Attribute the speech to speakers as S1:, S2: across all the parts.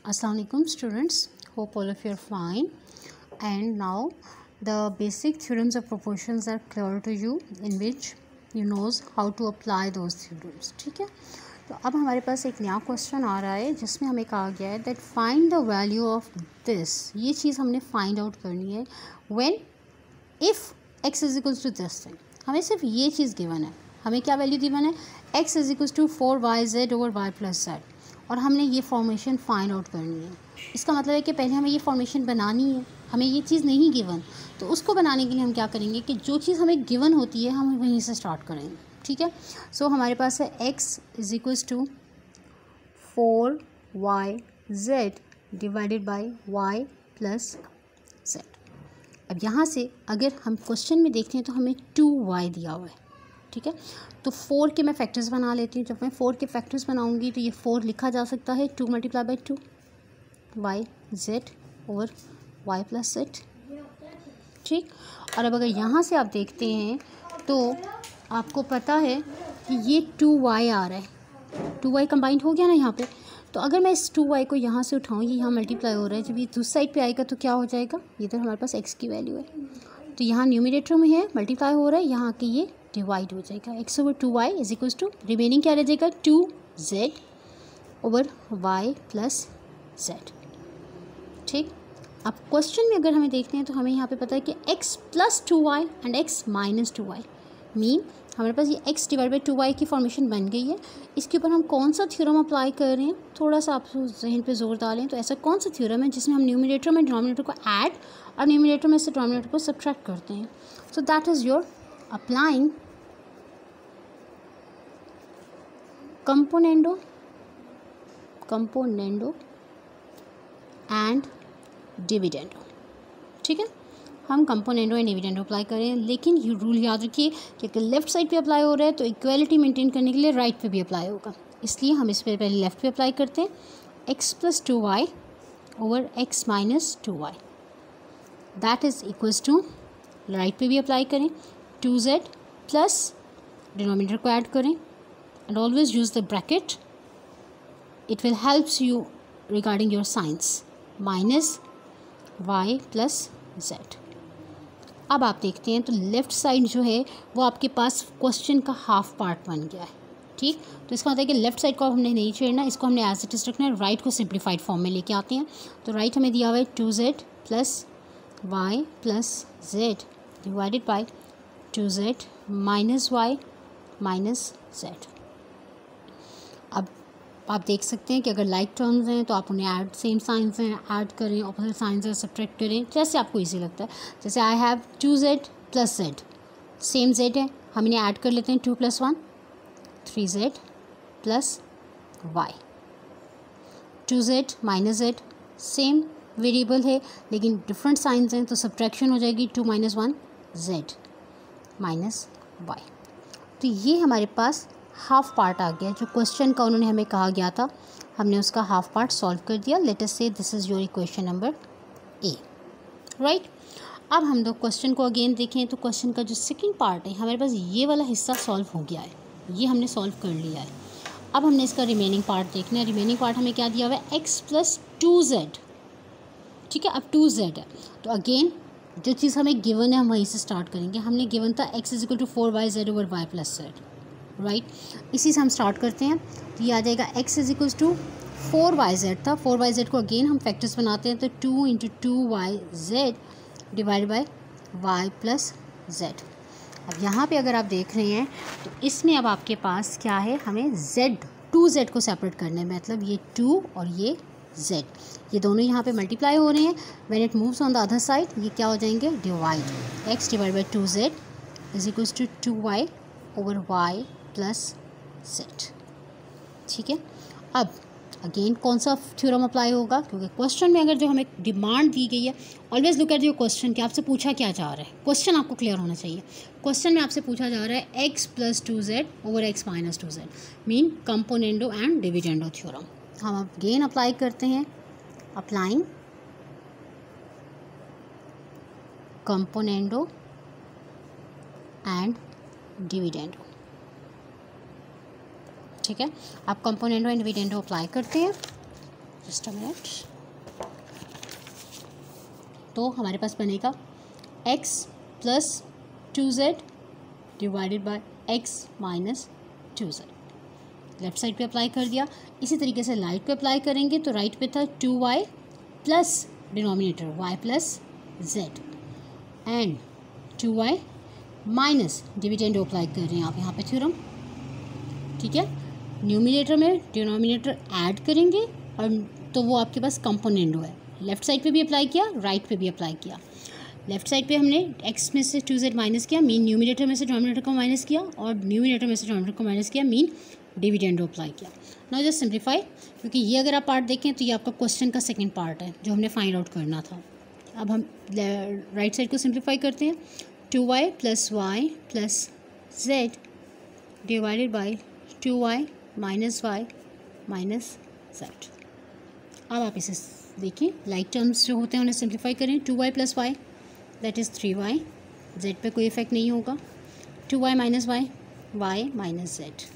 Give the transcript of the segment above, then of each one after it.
S1: Assalamualaikum students, hope all of you are fine. And now the basic theorems of proportions are clear to you, in which you knows how to apply those theorems. ठीक है, तो अब हमारे पास एक नया question आ रहा है जिसमें हमें कहा गया है that find the value of this. ये चीज़ हमने फाइंड आउट करनी है when if x is equals to this thing. हमें सिर्फ ये चीज़ गिवन है. हमें क्या वैल्यू गिवन है? x is equals to 4yz over y plus z. और हमने ये फॉर्मेशन फाइंड आउट करनी है. इसका मतलब है कि पहले हमें ये फॉर्मेशन बनानी है. हमें ये चीज़ नहीं गिवन, तो उसको बनाने के लिए हम क्या करेंगे कि जो चीज़ हमें गिवन होती है हम वहीं से स्टार्ट करेंगे. ठीक है, सो हमारे पास है x is equals to 4yz divided by y plus z. अब यहाँ से अगर हम क्वेश्चन में देखते हैं तो हमें 2y दिया हुआ है. ठीक है, तो 4 के मैं फैक्टर्स बना लेती हूँ. जब मैं 4 के फैक्टर्स बनाऊँगी तो ये 4 लिखा जा सकता है 2 multiply by 2 y z over y plus z. ठीक, और अब अगर यहाँ से आप देखते हैं तो आपको पता है कि ये 2y आ रहा है. 2y कंबाइंड हो गया ना यहाँ पे. तो अगर मैं इस 2y को यहाँ से उठाऊँ, ये यहाँ मल्टीप्लाई हो रहा है, जब ये दूसरी साइड पे आएगा तो क्या हो जाएगा? ये तो हमारे पास x की वैल्यू है, तो यहाँ न्यूमिनेटर में है मल्टीप्लाई हो रहा है, यहाँ के ये डिवाइड हो जाएगा. x over 2y is equals to remaining क्या रह जाएगा? 2z over y plus z. ठीक, अब क्वेश्चन में अगर हमें देखते हैं तो हमें यहाँ पे पता है कि x plus 2y and x minus 2y mean हमारे पास ये x डिवाइड बाई 2y की फॉर्मेशन बन गई है. इसके ऊपर हम कौन सा थ्योरम अप्लाई कर रहे हैं, थोड़ा सा आप जहन पे जोर डालें. तो ऐसा कौन सा थ्योरम है जिसमें हम न्यूमिनेटर में डिनोमिनेटर को ऐड और न्यूमिनेटर में से डिनोमिनेटर को सब्ट्रैक्ट करते हैं. So that is your applying componendo and dividendo. ठीक है, हम कंपोनेंडो एंड डिविडेंडो अप्लाई करें, लेकिन ये रूल याद रखिए कि अगर लेफ्ट साइड पे अप्लाई हो रहा है तो इक्वालिटी मेंटेन करने के लिए राइट पे भी अप्लाई होगा. इसलिए हम इस पर पहले लेफ्ट पे अप्लाई करते हैं. x plus 2y over x minus 2y that is equals to, right पे भी अप्लाई करें 2z प्लस डिनोमिनेटर को ऐड करें and always use the bracket. It will helps you regarding your signs. Minus y plus z. अब आप देखते हैं तो लेफ़्ट साइड जो है वो आपके पास क्वेश्चन का हाफ पार्ट बन गया है. ठीक, तो इसका मतलब है कि लेफ़्ट साइड को हमने नहीं छेड़ना, इसको हमने एज इट इज रखना है. राइट को सिंप्लीफाइड फॉर्म में लेके आते हैं. तो राइट हमें दिया हुआ है 2z plus y plus z divided by 2z minus y minus z. अब आप देख सकते हैं कि अगर लाइक टर्म्स हैं तो आप उन्हें ऐड, सेम साइंस हैं ऐड करें, ऑपोजिट साइंस हैं सब्ट्रैक्ट करें, जैसे आपको इजी लगता है. जैसे I have 2z plus z, same z है, हम इन्हें ऐड कर लेते हैं 2 plus 1 3z plus y. 2z minus z same variable है लेकिन डिफरेंट साइंस हैं, तो सब्ट्रैक्शन हो जाएगी 2 माइनस 1 z माइनस y. तो ये हमारे पास हाफ पार्ट आ गया. जो क्वेश्चन का उन्होंने हमें कहा गया था हमने उसका हाफ पार्ट सॉल्व कर दिया. लेट अस से this is your equation number A. Right, अब हम लोग क्वेश्चन को अगेन देखें तो क्वेश्चन का जो सेकंड पार्ट है हमारे पास ये वाला हिस्सा सॉल्व हो गया है, ये हमने सॉल्व कर लिया है. अब हमने इसका रिमेनिंग पार्ट देखना है. रिमेनिंग पार्ट हमें क्या दिया हुआ है? x plus 2z. ठीक है, अब 2z है तो अगेन जो चीज़ हमें गिवन है हम वहीं से स्टार्ट करेंगे. हमने गिवन था x is equal to 4yz over y plus z. Right, इसी से हम स्टार्ट करते हैं. तो ये आ जाएगा x is equals to 4yz था. 4yz को अगेन हम फैक्टर्स बनाते हैं तो 2 into 2yz divide by y plus z. अब यहाँ पे अगर आप देख रहे हैं तो इसमें अब आपके पास क्या है, हमें z 2z को सेपरेट करना है. मतलब ये 2 और ये z, ये दोनों यहाँ पे मल्टीप्लाई हो रहे हैं. When it moves on the other side ये क्या हो जाएंगे? Divide. x divide by 2z is equals to 2y over y plus z. ठीक है, अब अगेन कौन सा थ्योरम अप्लाई होगा? क्योंकि क्वेश्चन में अगर जो हमें डिमांड दी गई है, always look at your question कि आपसे पूछा क्या जा रहा है. क्वेश्चन आपको क्लियर होना चाहिए. क्वेश्चन में आपसे पूछा जा रहा है x plus 2z over x minus 2z mean componendo and dividendo theorem. हम अगेन अप्लाई करते हैं. Applying componendo and dividendo. ठीक है, आप कंपोनेंडो एंड डिविडेंडो अप्लाई करते हैं. Just a minute. तो हमारे पास बनेगा x plus 2z divided by x minus 2z। Left side पे अप्लाई कर दिया। इसी तरीके से राइट पे अप्लाई करेंगे तो राइट पे था 2y plus denominator y plus z and 2y minus dividend apply कर रहे हैं आप यहाँ पे थ्योरम, ठीक है। न्यूमिनेटर में डिनोमिनेटर ऐड करेंगे और तो वो आपके पास कंपोनेंट है। लेफ्ट साइड पे भी अप्लाई किया, राइट पे भी अप्लाई किया। लेफ्ट साइड पे हमने x में से 2z माइनस किया, मीन न्यूमिनेटर में से डिनोमिनेटर को माइनस किया, और न्यूमिनेटर में से डिनोमिनेटर को माइनस किया, मीन डिविडेंड अप्लाई किया। नाउ जस्ट सिंप्लीफाई, क्योंकि ये अगर आप पार्ट देखें तो ये आपका क्वेश्चन का सेकंड पार्ट है जो हमने फाइंड आउट करना था। अब हम राइट साइड को सिंप्लीफाई करते हैं। 2y plus y plus z divided by 2y minus y minus z। अब आप इसे देखिए, लाइक टर्म्स जो होते हैं उन्हें सिंप्लीफाई करें। 2y plus y that is 3y, z पे कोई इफेक्ट नहीं होगा। 2y minus y, y minus z।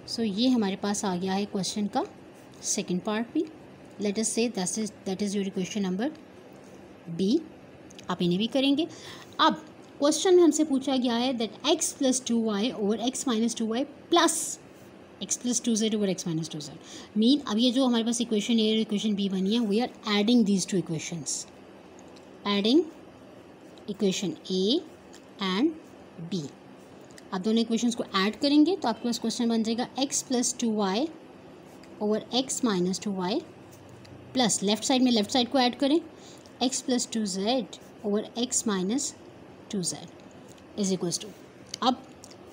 S1: So ये हमारे पास आ गया है क्वेश्चन का सेकंड पार्ट भी। Let us say that is your question number B. आप इन्हें भी करेंगे। अब क्वेश्चन में हमसे पूछा गया है that x plus 2y over x minus 2y plus x plus 2z over x minus 2z। Mean अब ये जो हमारे पास इक्वेशन ए और इक्वेशन बी बनी है, we are adding these two equations, adding equation A and B. आप दोनों equations को ऐड करेंगे तो आपके पास क्वेश्चन बन जाएगा x plus 2y over x minus 2y plus left side में लेफ्ट साइड को ऐड करें, x plus 2z over x minus 2z is equals to. अब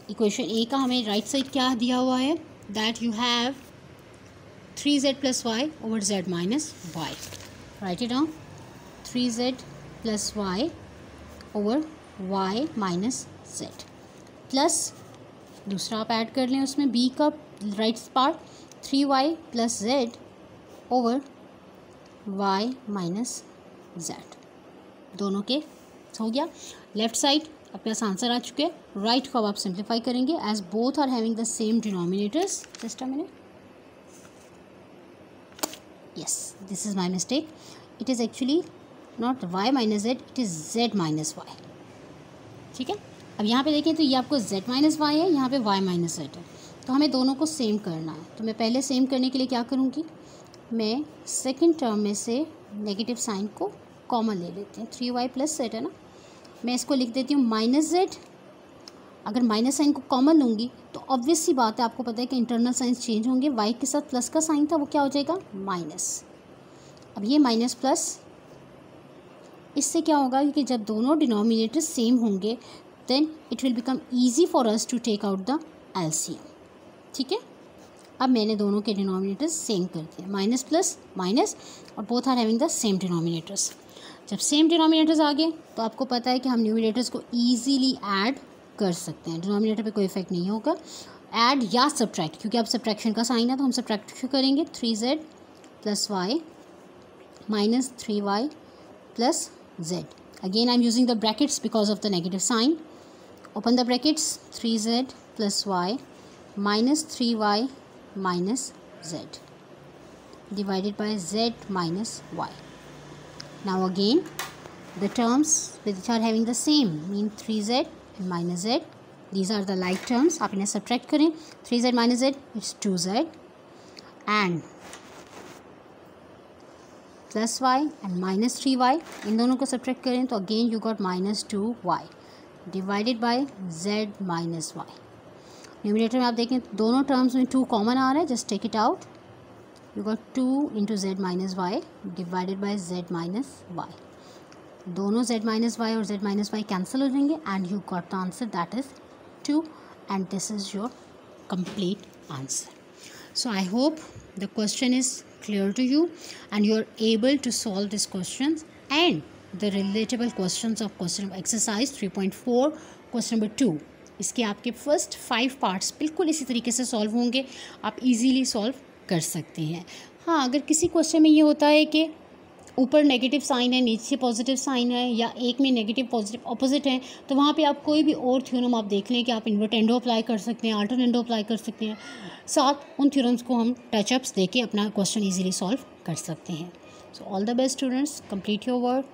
S1: इक्वेशन ए का हमें राइट साइड क्या दिया हुआ है, that you have 3z plus y over z minus y। Write it down, 3z plus y over y minus z plus दूसरा आप add कर लें उसमें b का right part, 3y plus z over y minus z। दोनों के हो गया। लेफ्ट साइड आपके पास आंसर आ चुके हैं। राइट को अब आप सिंप्लीफाई करेंगे as both are having the same denominators. Just a minute, yes this is my mistake, it is actually not y minus z, it is z minus y, ठीक है। अब यहाँ पे देखें तो ये आपको z माइनस y है, यहाँ पे y माइनस z है, तो हमें दोनों को सेम करना है। तो मैं पहले सेम करने के लिए क्या करूँगी, मैं सेकेंड टर्म में से नेगेटिव साइन को कॉमन ले लेते हैं। 3y प्लस z है ना, मैं इसको लिख देती हूँ माइनस z। अगर माइनस साइन को कॉमन लूँगी तो ऑब्वियस सी बात है, आपको पता है कि इंटरनल साइंस चेंज होंगे। y के साथ प्लस का साइन था, वो क्या हो जाएगा माइनस। अब ये माइनस प्लस, इससे क्या होगा कि जब दोनों डिनोमिनेटर सेम होंगे then it will become easy for us to take out the LCM, ठीक है। अब मैंने दोनों के डिनोमिनेटर्स सेम कर दिए, माइनस प्लस माइनस, और both are having the same denominators. जब सेम डिनोमिनेटर्स आ गए तो आपको पता है कि हम न्यूमिनेटर्स को ईजीली ऐड कर सकते हैं, डिनोमिनेटर पे कोई इफेक्ट नहीं होगा। ऐड या सब्ट्रैक्ट, क्योंकि अब सब्ट्रैक्शन का साइन है तो हम सब्ट्रैक्ट करेंगे। 3z plus y minus 3y plus z। Again I am using the brackets because of the negative sign. Open the brackets, 3z plus y minus 3y minus z divided by z minus y. Now again the terms which are having the same mean 3z and minus z, these are the like terms. आप इन्हें subtract करें, 3z minus z is 2z and plus y and minus 3y, इन दोनों को subtract करें तो again you got minus 2y divided by z minus y. Numerator में आप देखें दोनों टर्म्स में 2 कॉमन आ रहा है, just take it out, you got 2 into z minus y divided by z minus y. दोनों z माइनस वाई और z माइनस वाई कैंसिल हो जाएंगे and you got the answer that is 2 and this is your complete answer. So I hope the question is clear to you and you are able to solve these questions and the relatable questions of question exercise 3.4 question number 2. इसके आपके first 5 parts बिल्कुल इसी तरीके से solve होंगे, आप easily solve कर सकते हैं. हाँ, अगर किसी क्वेश्चन में ये होता है कि ऊपर नेगेटिव साइन है नीचे पॉजिटिव साइन है या एक में नेगेटिव पॉजिटिव ऑपोजिट है, तो वहाँ पे आप कोई भी और थ्योरम आप देख लें कि आप इन्वर्टेंडो अप्लाई कर सकते हैं, अल्टरनेंडो अप्लाई कर सकते हैं. साथ उन थ्योरम्स को हम टचअप्स देके अपना क्वेश्चन इजीली सॉल्व कर सकते हैं। So all the best students, complete your work.